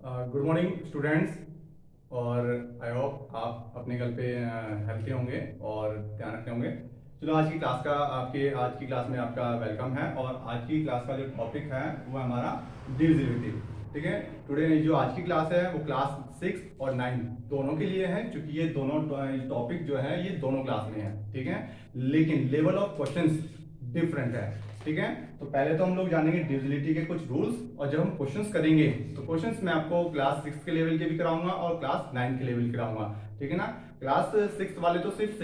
Good morning students. और I hope आप अपने घर पे हेल्थी होंगे और ध्यान रखते होंगे। चलो आज की क्लास में आपका वेलकम है। और आज की क्लास का जो टॉपिक है वो है हमारा डिविजिबिलिटी। ठीक है, टुडे जो आज की क्लास है वो क्लास 6 और 9 दोनों के लिए है, क्योंकि ये दोनों टॉपिक जो है ये दोनों क्लास में है। ठीक है, लेकिन लेवल ऑफ क्वेश्चंस डिफरेंट है। ठीक है, तो पहले तो हम लोग जानेंगे डिविजिबिलिटी के कुछ रूल्स, और जब हम क्वेश्चंस करेंगे तो क्वेश्चंस मैं आपको क्लास 6 के लेवल के भी कराऊंगा और क्लास 9 के लेवल के कराऊंगा। ठीक है ना, क्लास 6 वाले तो सिर्फ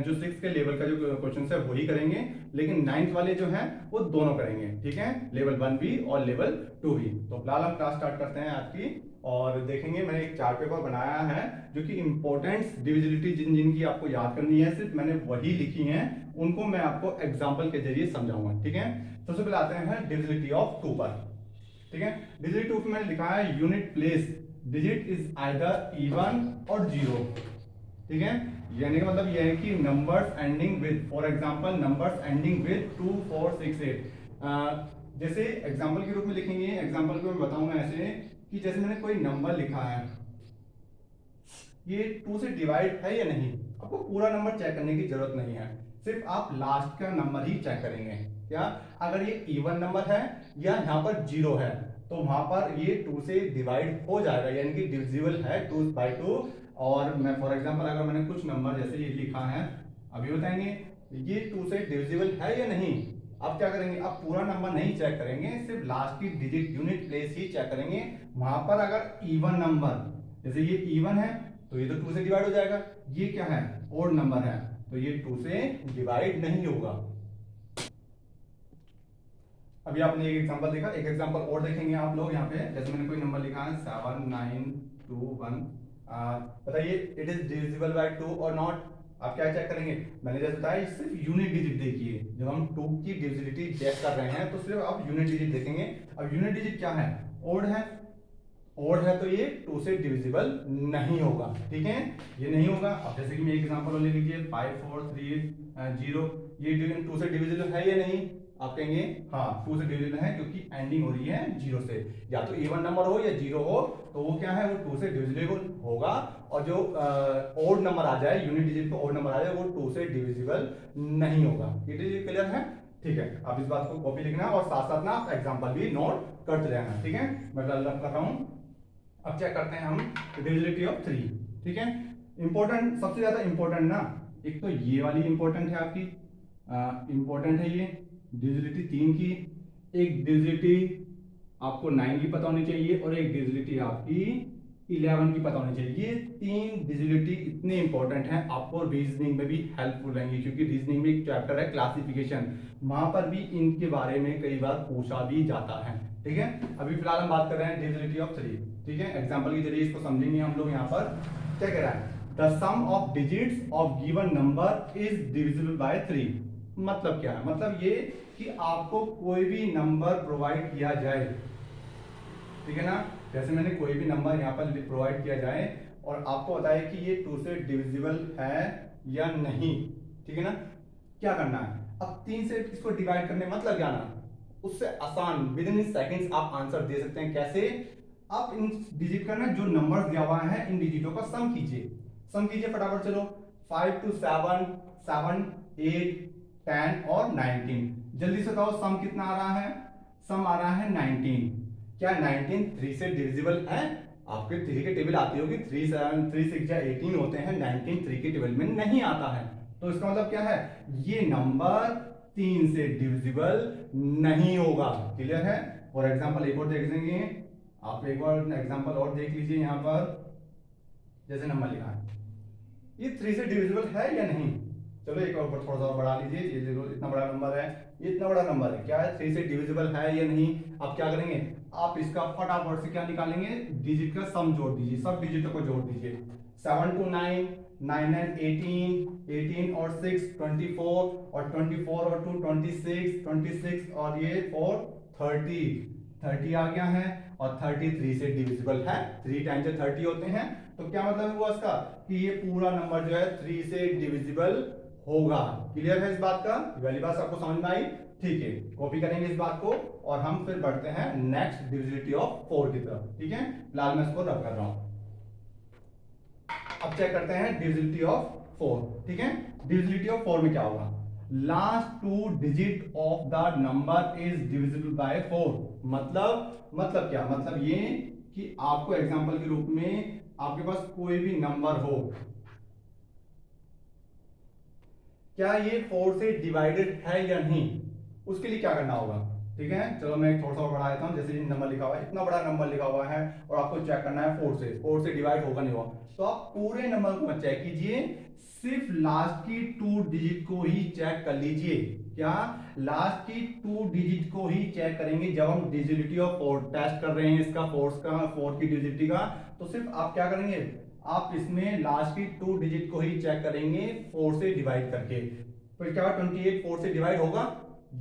जो 6 के लेवल का जो क्वेश्चन है वही करेंगे, लेकिन 9th वाले जो है वो दोनों करेंगे। ठीक है, लेवल 1 भी और लेवल 2 भी। तो फिलहाल हम क्लास स्टार्ट करते हैं आज की, और देखेंगे मैंने एक चार्ट पेपर बनाया है जो कि इंपॉर्टेंट डिविजिबिलिटी जिन जिन की आपको याद करनी है, सिर्फ मैंने वही लिखी है, उनको मैं आपको एग्जांपल के जरिए समझाऊंगा। ठीक है, सबसे पहले आते हैं डिविजिबिलिटी ऑफ 2 पर। ठीक है, डिजिट 2 में मैंने लिखा है unit place digit is either even और जीरो। ठीक है, यानी कि मतलब यह है कि numbers ending with, for example numbers ending with 2 4 6 8। जैसे एग्जांपल के रूप में लिखेंगे, एग्जांपल को मैं बताऊंगा ऐसे कि जैसे मैंने कोई नंबर लिखा है, ये 2 से डिवाइड है या नहीं। आपको पूरा नंबर चेक करने की जरूरत नहीं है, सिर्फ आप लास्ट का नंबर ही चेक करेंगे। क्या, अगर ये इवन नंबर है या यहाँ पर जीरो है तो वहां पर ये 2 से डिवाइड हो जाएगा, यानी कि डिविजिबल है 2/2। और मैं फॉर एग्जांपल अगर मैंने कुछ नंबर जैसे ये लिखा है, अभी बताएंगे ये 2 से डिविजिबल है या नहीं। आप क्या करेंगे, आप पूरा नंबर नहीं चेक करेंगे, सिर्फ लास्ट की डिजिट यूनिट प्लेस ही चेक करेंगे। वहां पर अगर इवन नंबर, जैसे ये इवन है तो ये तो 2 से डिवाइड हो जाएगा। ये क्या है, ओड नंबर है, तो ये 2 से डिवाइड नहीं होगा। अभी आपने एक एग्जांपल देखा, एक एग्जांपल और देखेंगे आप लोग यहाँ पे। जैसे मैंने कोई नंबर लिखा है 7921, बताइए इट इज डिविजिबल बाय 2 और नॉट। आप क्या चेक करेंगे, मैंने जैसे बताया सिर्फ यूनिट डिजिट देखिए। जब हम 2 की डिविजिबिलिटी चेक कर रहे हैं तो सिर्फ आप यूनिट डिजिट देखेंगे। अब यूनिट डिजिट क्या है, ओड है। ओड है तो ये 2 से डिविजिबल नहीं होगा। ठीक है, ये नहीं होगा। अब जैसे कि मैं एग्जांपल ले लीजिए 5430, ये 2 से डिविजिबल है या नहीं। आप कहेंगे हाँ 2 से डिविजिबल है, क्योंकि एंडिंग हो रही है 0 से। या तो इवन नंबर हो या 0 हो तो वो क्या है, वो 2 से डिविजिबल होगा। और जो ओड नंबर आ जाए, यूनिट डिजिट पे ओड नंबर आ जाए, वो 2 से डिविजिबल नहीं होगा। ये क्लियर है। ठीक है, आप इस बात को कॉपी लिखना और साथ साथ ना आप एग्जांपल भी नोट करते रहना। ठीक है, मैं कर रहा हूं। अब चेक करते हैं हम डिविजिबिलिटी ऑफ 3। ठीक है, इंपॉर्टेंट, सबसे ज्यादा इंपॉर्टेंट ना, एक तो ये वाली इंपॉर्टेंट है आपकी, इंपॉर्टेंट है ये डिविजिबिलिटी 3 की। एक डिविजिबिलिटी आपको 9 की पता होनी चाहिए, और एक डिविजिबिलिटी आपकी 11 की पता होनी चाहिए। ये 3 डिविजिबिलिटी इतने इंपॉर्टेंट हैं, आपको रीजनिंग में भी हेल्पफुल रहेंगी, क्योंकि रीजनिंग में एक चैप्टर है क्लासिफिकेशन, वहां पर भी इनके बारे में कई बार पूछा भी जाता है। ठीक है, अभी फिलहाल हम बात कर रहे हैं डिविजिबिलिटी ऑफ 3। ठीक है, एग्जांपल के जरिए इसको समझेंगे हम लोग। यहाँ पर क्या कह रहा है, the sum of digits of given number is divisible by 3। मतलब क्या है, मतलब ये कि आपको कोई भी नंबर प्रोवाइड किया जाए, ठीक है ना, जैसे मैंने कोई भी नंबर यहाँ पर प्रोवाइड किया जाए और आपको बताए कि ये 2 से डिविजिबल है या नहीं। ठीक है ना, क्या करना है, अब 3 से इसको डिवाइड करने मतलब क्या ना, उससे आसान विद इन सेकंड्स आप आंसर दे सकते हैं। कैसे, आप इन डिजिट का ना जो नंबर दिया हुआ है इन डिजिटों का सम कीजिए। सम कीजिए फटाफट, चलो 5 to 7, 7 8 10 और 19। जल्दी से बताओ सम कितना आ रहा है, सम आ रहा है 19। क्या 19 3 से डिविजिबल है। आपके 3 के टेबल आती होगी, 3 7 3 6 या 18 होते हैं, 19 3 के टेबल में नहीं आता है। तो इसका मतलब क्या है, ये नंबर 3 से डिविजिबल नहीं होगा। क्लियर है। फॉर एग्जांपल एक और देख लेंगे, आप एक और एग्जांपल और देख लीजिए। यहाँ पर जैसे नंबर लिखा है, ये 3 से डिविजिबल है या नहीं। चलो एक और थोड़ा सा बढ़ा लीजिए, ये देखो इतना बड़ा नंबर है, ये इतना बड़ा नंबर है, क्या है 3 से डिविजिबल है या नहीं। आप क्या करेंगे, आप इसका फटाफट से क्या निकालेंगे, डिजिट का सम जोड़ दीजिए, सब डिजिटों को जोड़ दीजिए। 7 to 9, 9 and 18, 18 और 6 24, और 24 और 2 26, 26 और ये 4 30, 30 आ गया है। और 33 से डिविजिबल है, 3 टाइम्स 30 होते हैं। तो क्या मतलब हुआ इसका, कि ये पूरा नंबर जो है 3 से डिविजिबल होगा। क्लियर है इस बात का, वाली बात आपको समझ में आई। ठीक है, कॉपी करेंगे इस बात को और हम फिर बढ़ते हैं नेक्स्ट डिविजिबिलिटी ऑफ 4 की तरफ। ठीक है, फिलहाल मैं इसको रब कर रहा हूं। अब चेक करते हैं डिविजिबिलिटी ऑफ 4। ठीक है, डिविजिबिलिटी ऑफ 4 में क्या होगा, last two digit of the number is divisible bye 4। मतलब क्या, मतलब ये कि आपको एग्जांपल के रूप में आपके पास कोई भी नंबर हो, क्या ये 4 से डिवाइडेड है या नहीं, उसके लिए क्या करना होगा। ठीक है, चलो मैं थोड़ा सा और बढ़ा देता हूं। जैसे ये नंबर लिखा हुआ है, इतना बड़ा नंबर लिखा हुआ है और आपको चेक करना है 4 से डिवाइड होगा नहीं होगा, तो आप पूरे नंबर को मत चेक कीजिए, सिर्फ लास्ट की 2 डिजिट को ही चेक कर लीजिए। क्या, लास्ट की 2 डिजिट को ही चेक करेंगे जब हम डिविजिबिलिटी ऑफ 4 टेस्ट कर रहे हैं, इसका 4 की डिजिबिलिटी का। तो सिर्फ आप क्या करेंगे, आप इसमें लास्ट की 2 डिजिट को ही चेक करेंगे 4 से डिवाइड करके। तो क्या 28 4 से डिवाइड होगा,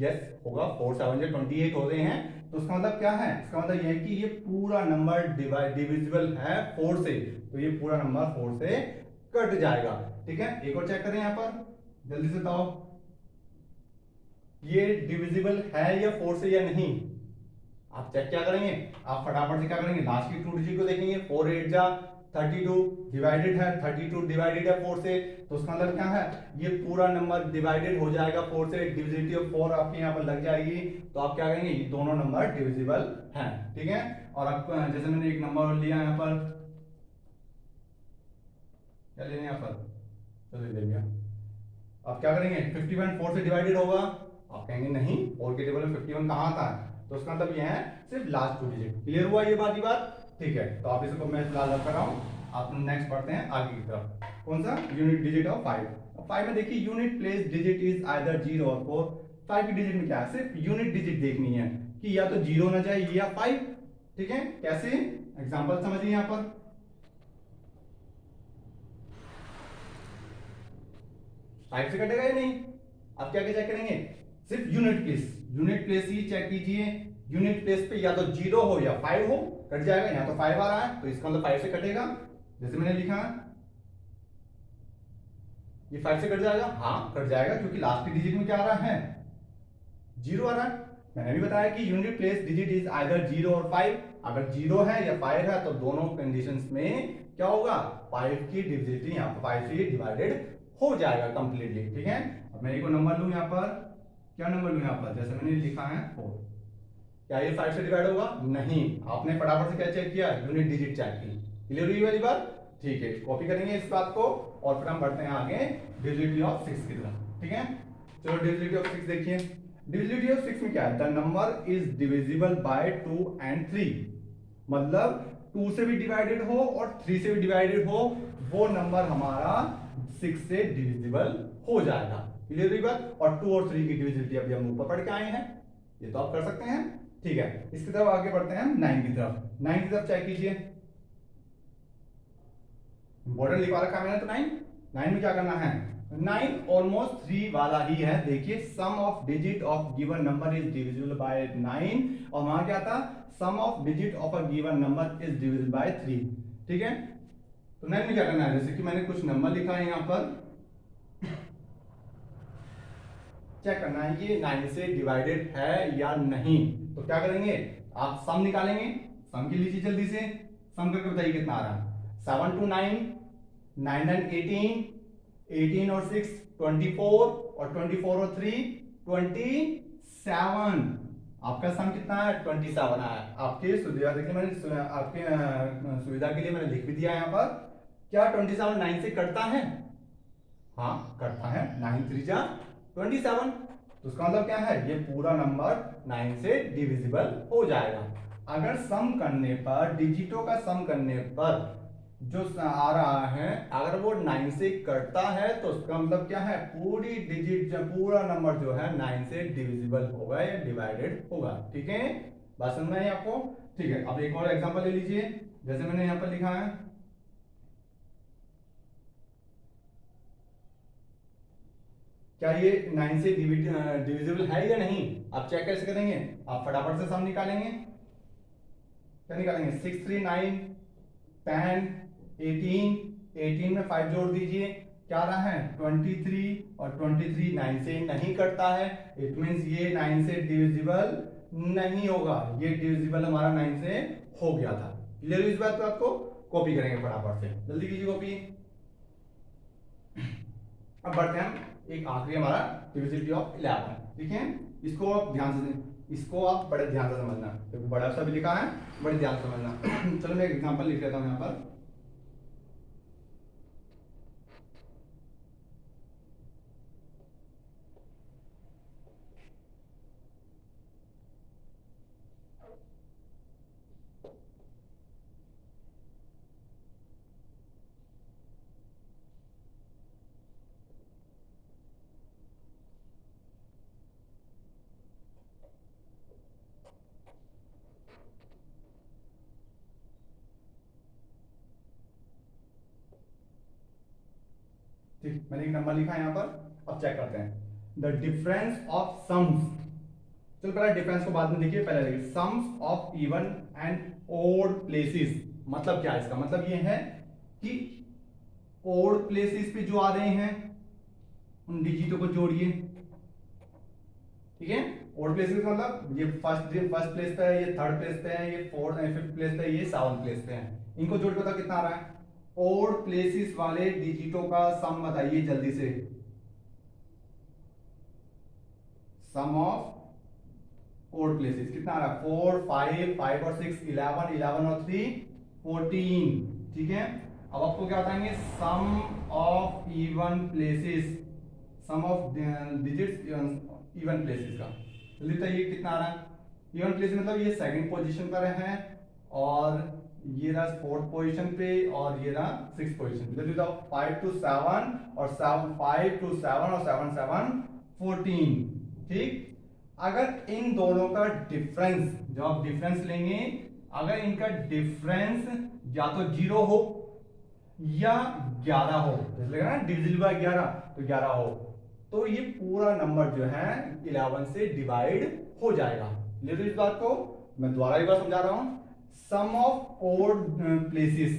यस होगा, 4 7 28 हो रहे हैं। तो इसका मतलब क्या है, इसका मतलब यह है कि ये पूरा नंबर डिविजिबल है 4 से, तो ये पूरा नंबर 4 से कट जाएगा। ठीक है, एक और चेक करें यहां पर, जल्दी से बताओ ये डिविजिबल है या 4 से या नहीं। आप चेक क्या करेंगे, आप फटाफट से क्या करेंगे, लास्ट की 2 डिजिट को देखेंगे, 4 8 जा 32 डिवाइडेड है, 32 डिवाइडेड है 4 से, तो उसका मतलब क्या है, ये पूरा नंबर डिवाइडेड हो जाएगा 4 से, डिविजिबिलिटी ऑफ 4 आपके यहाँ पर लग जाएगी। तो आप क्या करेंगे, ये दोनों नंबर डिविजिबल हैं। ठीक है, और आपको जैसे मैंने एक नंबर लिया यहाँ पर, क्या लेना यहाँ पर, चलो ले लिया। आप क्या करेंगे, 51 4 से डिवाइडेड होगा, आप कहेंगे नहीं 4 के टेबल में 51 कहाँ आता है, तो उसका मतलब ये है सिर्फ लास्ट 2 डिजिट। क्लियर हुआ ये बात ही बात। ठीक है, तो आप इसको मैं फिलहाल रख कर रहा हूँ, आप नेक्स्ट बढ़ते हैं आगे की तरफ। कौन सा, यूनिट डिजिट ऑफ 5। 5 में देखिए unit place digit is either 0 और 4। 5 की डिजिट में क्या है, सिर्फ यूनिट डिजिट देखनी है कि या तो 0 ना जाए या 5। ठीक है, कैसे, एग्जाम्पल समझिए यहाँ पर, 5 से कटेगा या नहीं। आप क्या क्या चेक करेंगे, सिर्फ यूनिट प्लेस ही चेक कीजिए। यूनिट प्लेस पे या तो 0 हो या 5 हो, कट जाएगा। यहाँ तो 5 आ रहा है तो इसका मतलब 5 से कटेगा, जैसे मैंने लिखा है ये 5 से कट जाएगा, हाँ कट जाएगा, क्योंकि लास्ट की डिजिट में क्या आ रहा है, 0 आ रहा है। मैंने भी बताया कि unit place digit is either 0 और 5। अगर 0 है या 5 है तो दोनों कंडीशंस में क्या होगा, 5 की डिविजिबिलिटी यहाँ पर 5 से डिवाइडेड हो जाएगा कंप्लीटली। ठीक है, अब मैं एक नंबर लूं यहाँ पर, क्या नंबर लूं यहाँ पर, जैसे मैंने लिखा है 4, क्या ये 5 से डिवाइड होगा, नहीं। आपने फटाफट से क्या चेक किया, यूनिट डिजिट चेक की। क्लियर हुई वाली बात। ठीक है, कॉपी करेंगे इस बात को और फिर हम बढ़ते हैं आगे डिविजिबिलिटी ऑफ 6 की तरफ। ठीक है, चलो डिविजिबिलिटी ऑफ 6 देखिए। डिविजिबिलिटी ऑफ 6 में क्या है, the number is divisible bye 2 and 3। मतलब 2 से भी डिवाइडेड हो और 3 से भी डिवाइडेड हो, वो नंबर हमारा 6 से डिविजिबल हो जाएगा। क्लियर हुई बात। और 2 और 3 की डिविजिबिलिटी अभी हम ऊपर पढ़ के आए हैं, ये तो आप कर सकते हैं। ठीक है, इसकी तरफ आगे बढ़ते हैं 9 की तरफ। 9 की तरफ चेक कीजिए, इंपॉर्टेंट लिखवा रखा है मैंने तो 9 में क्या करना है, 9 ऑलमोस्ट 3 वाला ही है। देखिए sum of digit of given number is divisible by 9, और वहां क्या था, sum of digit of a given number is divisible by 3। ठीक है, तो 9 में क्या करना है, जैसे कि मैंने कुछ नंबर लिखा है यहां पर, चेक करना है कि 9 से डिवाइडेड है या नहीं। तो क्या करेंगे, आप सम निकालेंगे, सम की लीजिए जल्दी से, सम करके बताइए कितना आ रहा है। 7 to 9, 9 and 18, 18 और 6 24, और 24 और 3 27। आपका सम कितना है, 27 आया। आपके सुविधा के लिए मैंने आपके सुविधा के लिए मैंने लिख भी दिया यहाँ पर। क्या 27 9 से कटता है, हाँ कटता है, 9 3 जा 27। तो उसका मतलब क्या है, ये पूरा नंबर 9 से डिविजिबल हो जाएगा। अगर सम करने पर, डिजिटों का सम करने पर जो आ रहा है, अगर वो 9 से कटता है तो उसका मतलब क्या है, पूरी डिजिट पूरा नंबर जो है 9 से डिविजिबल होगा या डिवाइडेड होगा। ठीक है, बात समझ में आई आपको। ठीक है, अब एक और एग्जांपल ले लीजिए, जैसे मैंने यहां पर लिखा है, क्या ये 9 से डिविजिबल है या नहीं। आप चेक कैसे करेंगे, आप फटाफट से सम निकालेंगे। क्या निकालेंगे, 6 3 9 10 18, 18 में 5 जोड़ दीजिए, क्या आ रहा है 23 और 23 9 से नहीं कटता है, इट मींस ये 9 से डिविजिबल नहीं होगा, ये डिविजिबल हमारा 9 से हो गया था। क्लियर इस बात को? आपको कॉपी करेंगे फटाफट से, जल्दी कीजिए कॉपी। अब बढ़ते हैं हम एक आखिरी हमारा डिविजिबिलिटी ऑफ 11, ठीक है। इसको आप ध्यान से, इसको आप बड़े ध्यान से समझना, क्योंकि बड़ा सा भी लिखा है, बड़े ध्यान से समझना। चलो मैं एक एग्जांपल लिख लेता हूं यहाँ पर। ठीक, मैंने एक नंबर लिखा है यहाँ पर। अब चेक करते हैं द डिफरेंस ऑफ सम्स। चलो पहले डिफरेंस को बाद में देखिए, पहले देखिए sums of even and odd places. मतलब क्या है इसका? मतलब ये है कि ओड प्लेसेस पे जो आ रहे हैं उन डिजिटों को जोड़िए, ठीक है। ओड प्लेसेस का मतलब ये फर्स्ट प्लेस पे है, ये थर्ड प्लेस पे है, ये फोर्थ फिफ्थ प्लेस पे है, ये सेवंथ प्लेस पे है। इनको जोड़ के बताओ कितना आ रहा है। ओड प्लेसेस वाले डिजिटों का सम बताइए जल्दी से। सम ऑफ ओड प्लेसेस कितना आ रहा है? 4 5 5 और 6 11 11 और 3 14, ठीक है। अब आपको क्या बताएंगे? Sum of even places, sum of digits even places का। जल्दी बताइए कितना आ रहा है। इवन प्लेस मतलब ये सेकंड पोजीशन पर है, और ये रहा फोर्थ पोजीशन पे, और ये रहा सिक्स पोजीशन। जल्दी बताओ। 5 to 7 और 5 to 7 और 7 7 14, ठीक। अगर इन दोनों का डिफरेंस, जो आप डिफरेंस लेंगे, अगर इनका डिफरेंस या तो 0 हो या 11 हो, जैसे लगा ना डिविजिबल बाय 11, तो 11 हो, तो ये पूरा नंबर जो है 11 से डिवाइड हो जाएगा। ले लो इस बात को, मैं दोबारा एक बार समझा रहा हूं। Sum of odd places,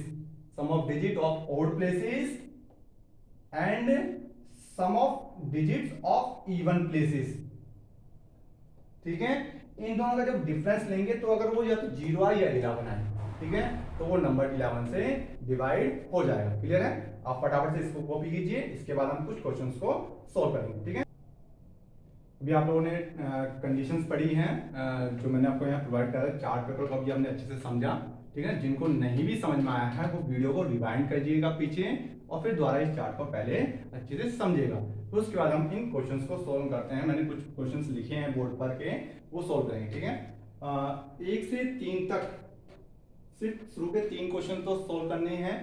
sum of digit of odd places and sum of digits of even places, ठीक है। इन दोनों का जब डिफरेंस लेंगे तो अगर वो या तो 0 आए या 11 आए, ठीक है, तो वो नंबर 11 से डिवाइड हो जाएगा। क्लियर है? आप फटाफट से इसको कॉपी कीजिए, इसके बाद हम कुछ क्वेश्चंस को सॉल्व करेंगे, ठीक है। अभी आप लोगों ने कंडीशंस पढ़ी हैं, जो मैंने आपको यहाँ प्रोवाइड करा है, चार्ट पेपर को भी हमने अच्छे से समझा, ठीक है। जिनको नहीं भी समझ में आया है वो वीडियो को रिवाइंड करिएगा पीछे, और फिर दोबारा इस चार्ट को पहले अच्छे से समझिएगा। तो उसके बाद हम इन क्वेश्चंस को सॉल्व करते हैं। मैंने कुछ क्वेश्चंस लिखे हैं बोर्ड पर के, वो सॉल्व करेंगे, ठीक है। 1 से 3 तक सिर्फ शुरू के 3 क्वेश्चन तो सॉल्व करने हैं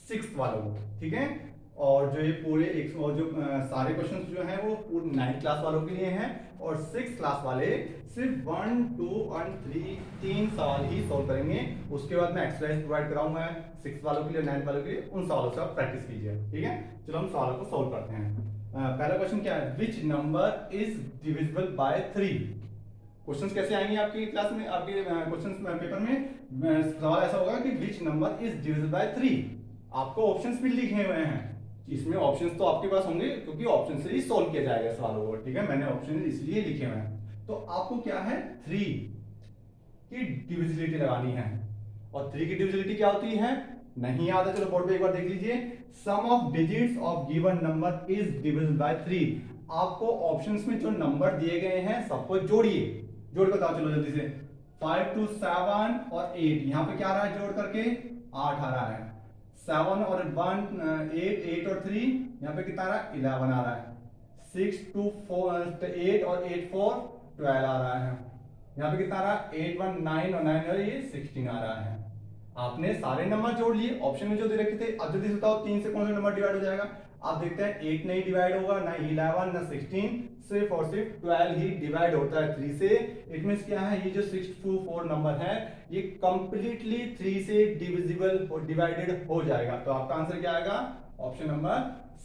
सिक्स वालों को, ठीक है। और जो ये पूरे और जो सारे क्वेश्चंस जो हैं वो पूरे 9th क्लास वालों के लिए हैं, और 6th क्लास वाले सिर्फ 1 2 और 3 तीन सवाल ही सॉल्व करेंगे। उसके बाद मैं एक्सरसाइज प्रोवाइड कराऊंगा 6th वालों के लिए, 9th वालों के लिए, उन सवालों से आप प्रैक्टिस कीजिए, ठीक है। चलो हम सवालों को सॉल्व करते हैं। पहला क्वेश्चन क्या है? Which number is divisible by 3? Questions कैसे आएंगे आपकी क्लास में, आपके क्वेश्चंस पेपर में? सवाल ऐसा होगा कि which number is divisible by 3। आपको ऑप्शंस भी लिखे हुए हैं, इसमें ऑप्शंस तो आपके पास होंगे, क्योंकि ऑप्शन से ही सॉल्व किया जाएगा सवालों को, ठीक है। मैंने ऑप्शन इसलिए लिखे हुए हैं। तो आपको क्या है? 3 की डिविजिबिलिटी लगानी है, और 3 की डिविजिबिलिटी क्या होती है नहीं याद है? चलो बोर्ड पे एक बार देख लीजिए। Sum of digits of given number is divisible by 3। आपको ऑप्शंस में जो नंबर दिए गए हैं सबको जोड़िए, जोड़ के बताओ चलो जल्दी से। 5 to 7 और 8, यहाँ पे क्या आ रहा है जोड़ करके? 8 आ रहा है। 7 और 1 8, 8 और 3 यहाँ पे कितना आ रहा है? 11 आ रहा है। 6 to 4 8 और 8 4 12 आ रहा है। यहाँ पे कितना आ रहा है? 8 1 9 और 9 और ये 16 आ रहा है। आपने सारे नंबर जोड़ लिए ऑप्शन में जो दे रखे थे। अब जल्दी से बताओ 3 से कौन सा नंबर डिवाइड हो जाएगा? आप देखते हैं 8 नहीं डिवाइड होगा, ना 11 ना 16, सिर्फ और सिर्फ 12 ही डिवाइड होता है 3 से। इट मींस क्या है? ये जो 624 नंबर है ये कंप्लीटली 3 से डिविजिबल और डिवाइडेड हो जाएगा। तो आपका आंसर क्या आएगा? Option number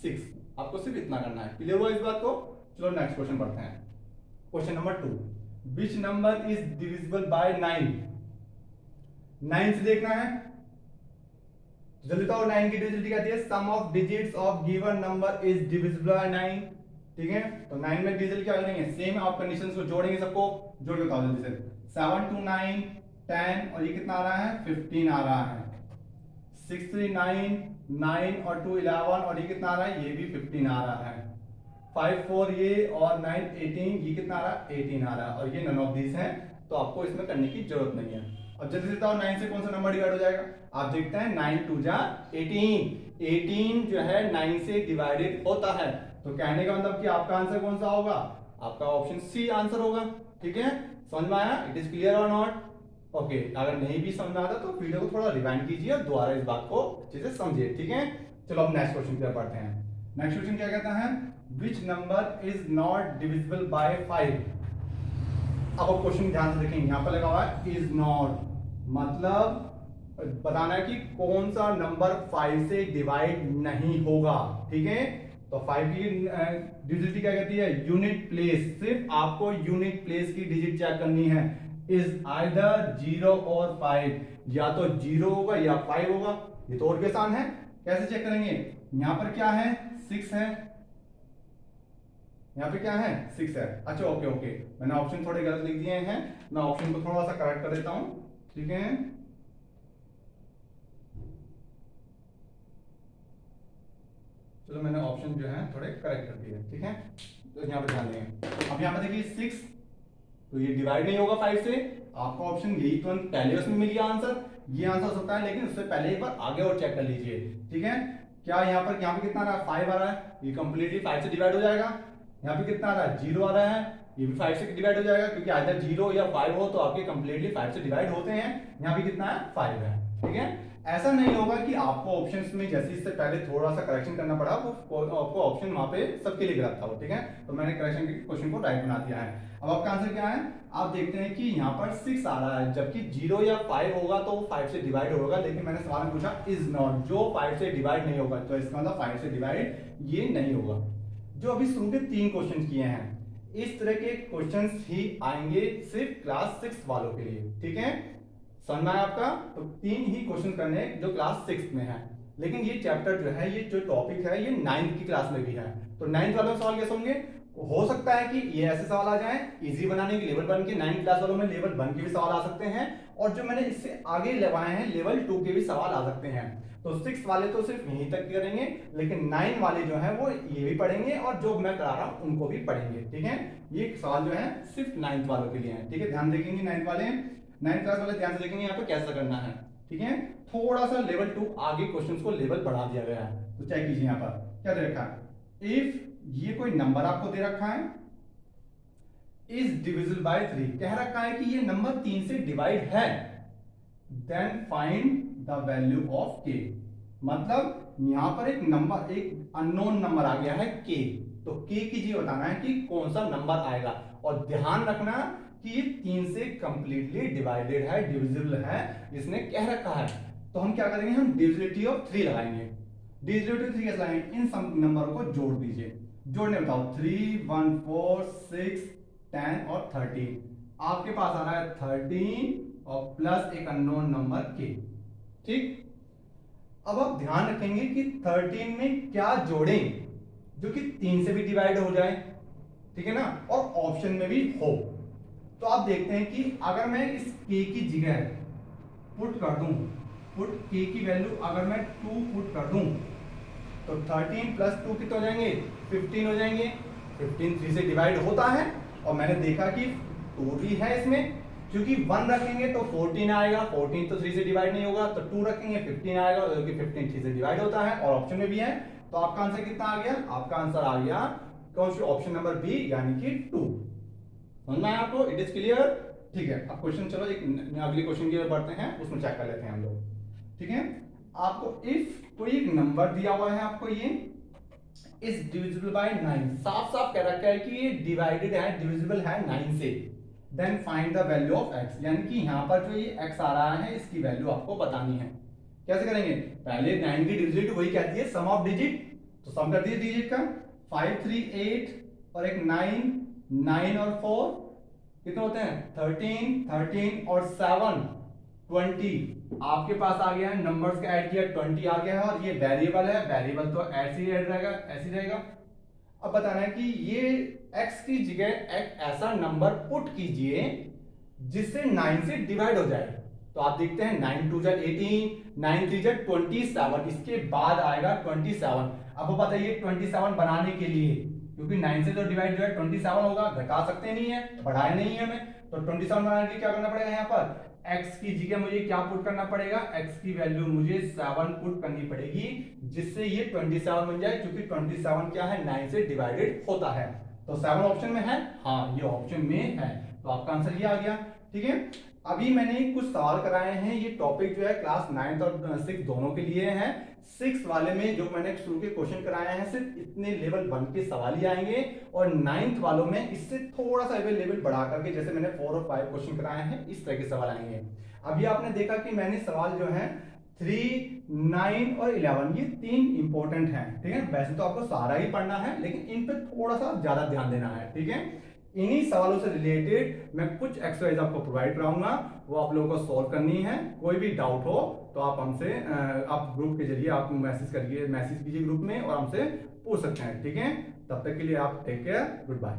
6। आपको सिर्फ इतना करना है। क्लियर हुआ इस बात को? चलो नेक्स्ट क्वेश्चन पढ़ते हैं। Question number 2, which number is divisible by 9? 9 से देखना है, जल्दी बताओ 9 की डिविजिबिलिटी कहती है sum of digits of given number is divisible by 9। ठीक है, तो 9 में डिजिट क्या करेंगे, सेम आप कंडीशंस को जोड़ेंगे, सबको जोड़ के बताओ जल्दी से। 7 2 9 10 और ये कितना आ रहा है 15 आ रहा है। 6 3 9 9 और 2 11 और ये कितना आ रहा है, ये भी 15 आ रहा है। 5 4 ये और 9 18 ये कितना आ रहा है 18 आ रहा है, और ये नन ऑफ दीज है, तो आपको इसमें करने की जरूरत नहीं है। अब जल्दी से बताओ 9 से कौन सा नंबर डिवाइड हो जाएगा। आप देखते हैं 9 2 जा 18, 18 जो है 9 से डिवाइडेड होता है, तो कहने का मतलब कि आपका आंसर कौन सा होगा, आपका ऑप्शन सी आंसर होगा। ठीक है, समझ में आया, इट इज क्लियर और नॉट। ओके, अगर नहीं भी समझ में आता तो वीडियो को थोड़ा रिवाइंड कीजिए और दोबारा इस बात को अच्छे से समझिए। ठीक है, चलो अब नेक्स्ट क्वेश्चन की तरफ बढ़ते हैं। नेक्स्ट क्वेश्चन क्या कहता है, which number is not divisible by 5। अब क्वेश्चन ध्यान से देखेंगे, यहां पर लगा हुआ है इज नॉट, मतलब बताना है कि कौन सा नंबर 5 से डिवाइड नहीं होगा। ठीक है, तो 5 की डिजिट क्या कहती है, यूनिट प्लेस, सिर्फ आपको यूनिट प्लेस की डिजिट चेक करनी है। इज आइदर 0 और 5, या तो 0 होगा या 5 होगा। ये तो और भी आसान है, कैसे चेक करेंगे, यहां पर क्या है 6 है, यहाँ पे क्या है 6 है। अच्छा ओके ओके, मैंने ऑप्शन थोड़े गलत लिख दिए हैं, मैं ऑप्शन को थोड़ा सा करेक्ट कर देता हूं। ठीक है, चलो मैंने ऑप्शन जो है थोड़े करेक्ट कर दिए। ठीक है, तो यहाँ पे ध्यान देंगे। अब यहाँ पे देखिए 6, तो ये डिवाइड नहीं होगा 5 से, आपका ऑप्शन यही तुरंत पहले उसमें मिल गया आंसर, ये आंसर हो सकता है, लेकिन उससे पहले एक बार आगे और चेक कर लीजिए। ठीक है, क्या यहाँ पे कितना आ रहा है 5 आ रहा है, ये कंप्लीटली 5 से डिवाइड हो जाएगा। यहाँ पे कितना आ रहा है 0 आ रहा है, ये भी 5 से डिवाइड हो जाएगा, क्योंकि आइदर 0 या 5 हो तो आपके कंप्लीटली 5 से डिवाइड होते हैं। यहाँ पे कितना है 5 है। ठीक है, ऐसा नहीं होगा कि आपको ऑप्शंस में जैसे इससे पहले थोड़ा सा करेक्शन करना पड़ा, वो आपको ऑप्शन वहां पे सबके लिए गलत था वो। ठीक है, तो मैंने करेक्शन के क्वेश्चन को राइट बना दिया है। अब आपका आंसर क्या है, आप देखते हैं कि यहाँ पर 6 आ रहा है, जबकि 0 या 5 होगा तो वो 5 से डिवाइड होगा, लेकिन मैंने सवाल में पूछा इज नॉट, जो 5 से डिवाइड नहीं होगा, तो इसका मतलब 5 से डिवाइड ये नहीं होगा। जो अभी शुरू के 3 क्वेश्चन किए हैं, इस तरह के क्वेश्चंस ही आएंगे सिर्फ क्लास 6 वालों के लिए। ठीक है, समझ में आया आपका, तो 3 ही क्वेश्चन करने हैं जो क्लास 6 में है, लेकिन ये चैप्टर जो है, ये जो टॉपिक है, ये 9th की क्लास में भी है। तो 9th वालों में सवाल कैसे होंगे, हो सकता है कि ये ऐसे सवाल आ जाएं इजी बनाने के लेवल 1 के, 9th क्लास वालों में लेवल 1 के भी सवाल आ सकते हैं, और जो मैंने इससे आगे लगाए हैं लेवल 2 के भी सवाल आ सकते हैं। तो 6 वाले तो सिर्फ यहीं तक करेंगे, लेकिन 9 वाले जो है वो ये भी पढ़ेंगे, और जो मैं करा रहा हूं उनको भी पढ़ेंगे। ठीक है, ये सवाल जो है सिर्फ 9th वालों के लिए है। ठीक है, ध्यान देखेंगे 9th वाले, 9th क्लास वाले ध्यान से देखेंगे यहाँ पे कैसा करना है। ठीक है, थोड़ा सा लेवल 2 आगे क्वेश्चंस को लेवल बढ़ा दिया गया है, तो चेक कीजिए यहाँ पर क्या दे रखा है। इफ ये कोई नंबर आपको दे रखा है, इज डिविजिबल बाय 3, कह रखा है कि ये नंबर 3 से डिवाइड है, then find the value of K. मतलब यहां पर एक नंबर, एक अननोन नंबर आ गया है के, तो के कीजिए बताना है कि कौन सा नंबर आएगा, और ध्यान रखना कि ये 3 से कंप्लीटली डिवाइडेड है, डिविजिबल है, इसने कह रखा है। तो हम क्या करेंगे, हम डिविजिबिलिटी ऑफ 3 लगाएंगे। डिविजिबिलिटी 3 कैसे लगाएंगे, इन सब नंबरों को जोड़ दीजिए, जोड़ने बताओ 3 1 4 6 10 और 13, आपके पास आ रहा है 13 और प्लस एक अननोन नंबर के। ठीक, अब आप ध्यान रखेंगे कि 13 में क्या जोड़ें जो कि 3 से भी डिवाइड हो जाए, ठीक है ना, और ऑप्शन में भी हो। तो आप देखते हैं कि अगर मैं इस k की जगह पुट कर दूं, पुट k की वैल्यू अगर मैं 2 पुट कर दूं, तो 13 प्लस 2 कितने हो जाएंगे 15 हो जाएंगे। 15 3 से डिवाइड होता है, और मैंने देखा कि 2 भी है इसमें, क्योंकि 1 रखेंगे तो 14 आएगा, 14 तो 3 से डिवाइड नहीं होगा, तो 2 रखेंगे 15 आएगा, क्योंकि 15 3 से डिवाइड होता है और ऑप्शन में भी है। तो आपका आंसर कितना आ गया, आपका आंसर आ गया कौन सी, ऑप्शन नंबर बी, यानी कि 2। समझ में आया आपको, इट इज क्लियर। ठीक है, अब क्वेश्चन चलो एक अगले क्वेश्चन की ओर बढ़ते हैं, उसमें चेक कर लेते हैं हम लोग। ठीक है, आपको इफ कोई एक नंबर दिया हुआ है, आपको ये इज डिविजिबल बाय 9, साफ साफ कह रखा है कि ये डिवाइडेड है, डिविजिबल है 9 से, then find the value of x, यानी कि यहां पर जो ये x आ रहा है इसकी वैल्यू आपको बतानी है। कैसे करेंगे, पहले 9 की डिविजिबिलिटी वही कहती है सम ऑफ डिजिट, तो सम कर दीजिए डिजिट का, 5 3 8 और एक 9, 9 और 4 कितने होते हैं 13, 13 और 7 20 आपके पास आ गया है, नंबर्स का ऐड किया 20 आ गया है, और ये वेरिएबल है, वेरिएबल तो ऐसे ही ऐड रहेगा, ऐसे ही रहेगा। अब बताना है कि ये x की जगह एक ऐसा नंबर पुट कीजिए जिससे 9 से डिवाइड हो जाए। तो आप देखते हैं 9 2 जा 18, 9 3 जा 27, इसके बाद आएगा 27। अब बताइए 27 बनाने के लिए, क्योंकि 9 से तो डिवाइड जो है 27 होगा, घटा सकते नहीं है, बढ़ाया नहीं है हमें, तो 27 बनाने के लिए क्या करना पड़ेगा, यहाँ पर x की जगह मुझे क्या पुट करना पड़ेगा, x की वैल्यू मुझे 7 पुट करनी पड़ेगी, जिससे ये 27 बन जाए, क्योंकि 27 क्या है, 9 से डिवाइडेड होता है। तो 7 ऑप्शन में है, हाँ ये ऑप्शन में है, तो आपका आंसर ये आ गया। ठीक है, अभी मैंने कुछ सवाल कराए हैं, ये टॉपिक जो है क्लास 9 और 6 दोनों के लिए है। 6 वाले में जो मैंने शुरू के क्वेश्चन कराए हैं सिर्फ इतने लेवल 1 के सवाल ही आएंगे, और 9th वालों में इससे थोड़ा सा लेवल बढ़ा करके, जैसे मैंने 4 और 5 क्वेश्चन कराए हैं, इस तरह के सवाल आएंगे। अभी आपने देखा कि मैंने सवाल जो है 3, 9 और 11 ये 3 इंपॉर्टेंट हैं। ठीक है, वैसे तो आपको सारा ही पढ़ना है, लेकिन इन पे थोड़ा सा ज्यादा ध्यान देना है। ठीक है, इन्हीं सवालों से रिलेटेड मैं कुछ एक्सरसाइज आपको प्रोवाइड कराऊंगा, वो आप लोगों को सॉल्व करनी है। कोई भी डाउट हो तो आप हमसे आप ग्रुप के जरिए आप मैसेज कीजिए ग्रुप में, और हमसे पूछ सकते हैं। ठीक है, तब तक के लिए आप टेक केयर, गुड बाय।